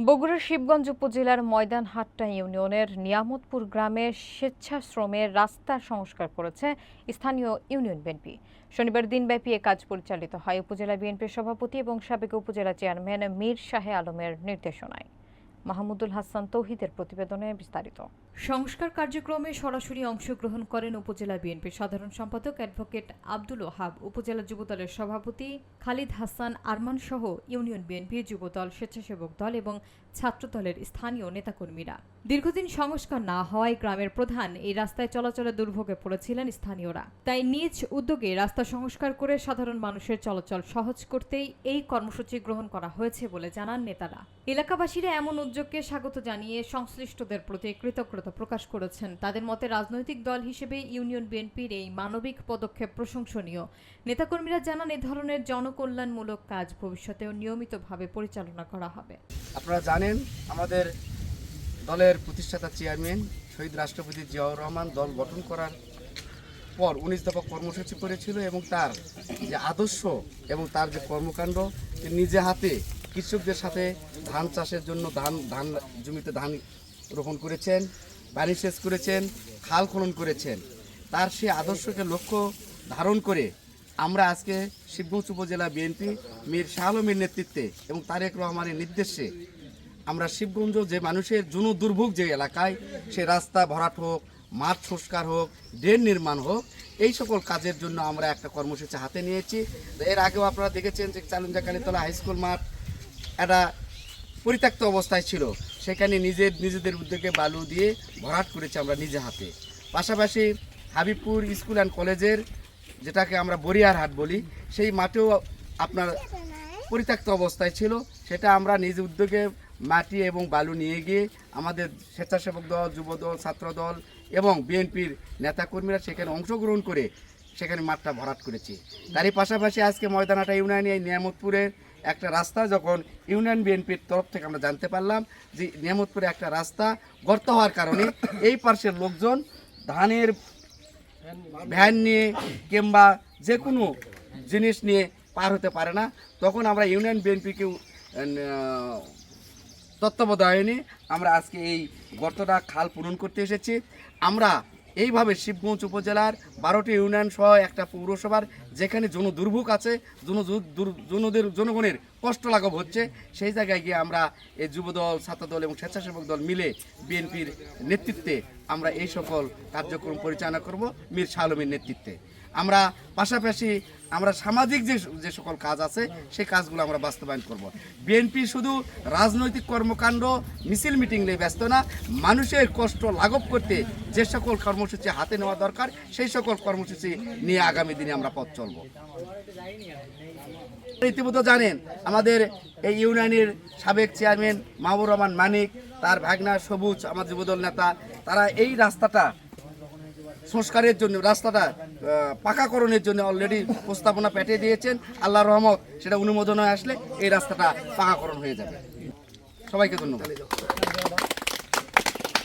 বগুড়ার শিবগঞ্জ উপজেলার ময়দানহাট্টা ইউনিয়নের নিয়ামতপুর গ্রামে স্বেচ্ছাশ্রমের রাস্তা সংস্কার করেছে স্থানীয় ইউনিয়ন বিএনপি। শনিবার দিনব্যাপী এ কাজ পরিচালিত হয় উপজেলা বিএনপির সভাপতি এবং সাবেক উপজেলা চেয়ারম্যান মীর শাহে আলমের নির্দেশনায়। মাহমুদুল হাসান তৌহিদের প্রতিবেদনে বিস্তারিত। সংস্কার কার্যক্রমে সরাসরি অংশগ্রহণ করেন উপজেলা বিএনপির সাধারণ সম্পাদক অ্যাডভোকেট আব্দুল ওহাব, উপজেলা যুবদলের সভাপতি খালিদ হাসান আরমান সহ ইউনিয়ন বিএনপি, যুবদল, স্বেচ্ছাসেবক দল এবং ছাত্রদলের স্থানীয় নেতাকর্মীরা। দীর্ঘদিন সংস্কার না হওয়ায় গ্রামের প্রধান এই রাস্তায় চলাচলে দুর্ভোগে পড়েছিলেন স্থানীয়রা। তাই নিজ উদ্যোগে রাস্তা সংস্কার করে সাধারণ মানুষের চলাচল সহজ করতেই এই কর্মসূচি গ্রহণ করা হয়েছে বলে জানান নেতারা। এলাকাবাসীরা এমন উদ্যোগকে স্বাগত জানিয়ে সংশ্লিষ্টদের প্রতি কৃতজ্ঞতা প্রকাশ করেছেন। তাদের মতে রাজনৈতিক দল হিসেবে ইউনিয়ন বিএনপির এই মানবিক পদক্ষেপ প্রশংসনীয়। নেতাকর্মীরা জানান এ ধরনের জনকল্যাণমূলক কাজ ভবিষ্যতেও নিয়মিতভাবে পরিচালনা করা হবে। আপনারা জানেন, আমাদের দলের প্রতিষ্ঠাতা চেয়ারম্যান শহীদ রাষ্ট্রপতি জিয়াউর রহমান দল গঠন করার পর 19 দফা কর্মসূচি করেছিল এবং তার যে আদর্শ এবং তার যে কর্মকাণ্ড, নিজে হাতে কৃষকদের সাথে ধান চাষের জন্য ধান জমিতে ধান রোপণ করেছেন, পানি সেচ করেছেন, খাল খনন করেছেন। তার সেই আদর্শকে লক্ষ্য ধারণ করে আমরা আজকে শিবগঞ্জ উপজেলা বিএনপি মীর শাহ আলমের নেতৃত্বে এবং তারেক রহমানের নির্দেশে আমরা শিবগঞ্জ যে মানুষের জন দুর্ভোগ যে এলাকায়, সে রাস্তা ভরাট হোক, মাঠ সংস্কার হোক, ড্রেন নির্মাণ হোক, এই সকল কাজের জন্য আমরা একটা কর্মসূচি হাতে নিয়েছি। এর আগেও আপনারা দেখেছেন যে চালুঞ্জাকালীতলা হাই স্কুল মাঠ একটা পরিত্যক্ত অবস্থায় ছিল, সেখানে নিজেদের উদ্যোগে বালু দিয়ে ভরাট করেছি আমরা নিজে হাতে। পাশাপাশি হাবিবপুর স্কুল অ্যান্ড কলেজের, যেটাকে আমরা বরিয়ার হাট বলি, সেই মাঠেও আপনার পরিত্যক্ত অবস্থায় ছিল, সেটা আমরা নিজ উদ্যোগে মাটি এবং বালু নিয়ে গিয়ে আমাদের স্বেচ্ছাসেবক দল, যুবদল, ছাত্রদল এবং বিএনপির নেতাকর্মীরা সেখানে অংশগ্রহণ করে সেখানে মাঠটা ভরাট করেছি। তারই পাশাপাশি আজকে ময়দানহাটা ইউনিয়নে নিয়ামতপুরের একটা রাস্তা যখন ইউনিয়ন বিএনপির তরফ থেকে আমরা জানতে পারলাম যে নিয়ামতপুরে একটা রাস্তা গর্ত হওয়ার কারণে এই পাশের লোকজন ধানের ভ্যান নিয়ে কিংবা যে কোনো জিনিস নিয়ে পার হতে পারে না, তখন আমরা ইউনিয়ন বিএনপিকে তত্ত্বাবধানে আমরা আজকে এই গর্তটা খাল পূরণ করতে এসেছি। আমরা এইভাবে শিবগঞ্জ উপজেলার 12টি ইউনিয়ন সহ একটা পৌরসভার যেখানে দুর্ভোগ আছে, জনগণের কষ্ট লাঘব হচ্ছে, সেই জায়গায় গিয়ে আমরা এই যুবদল, ছাত্রদল এবং স্বেচ্ছাসেবক দল মিলে বিএনপির নেতৃত্বে আমরা এই সকল কার্যক্রম পরিচালনা করব মীর শাহ আলমের নেতৃত্বে। আমরা পাশাপাশি আমরা সামাজিক যে সকল কাজ আছে সেই কাজগুলো আমরা বাস্তবায়ন করব। বিএনপি শুধু রাজনৈতিক কর্মকাণ্ড, মিছিল মিটিং নিয়ে ব্যস্ত না, মানুষের কষ্ট লাঘব করতে যে সকল কর্মসূচি হাতে নেওয়া দরকার সেই সকল কর্মসূচি নিয়ে আগামী দিনে আমরা পথ চলব। ইতিমধ্যে জানেন আমাদের এই ইউনিয়নের সাবেক চেয়ারম্যান মাহবুর রহমান মানিক, তার ভাগনা সবুজ, আমার যুবদল নেতা, তারা এই রাস্তাটা সংস্কারের জন্য, রাস্তাটা পাকাকরণের জন্য অলরেডি প্রস্তাবনা পাঠিয়ে দিয়েছেন। আল্লাহর রহমত সেটা অনুমোদন হয়ে আসলে এই রাস্তাটা পাকাকরণ হয়ে যাবে। সবাইকে ধন্যবাদ।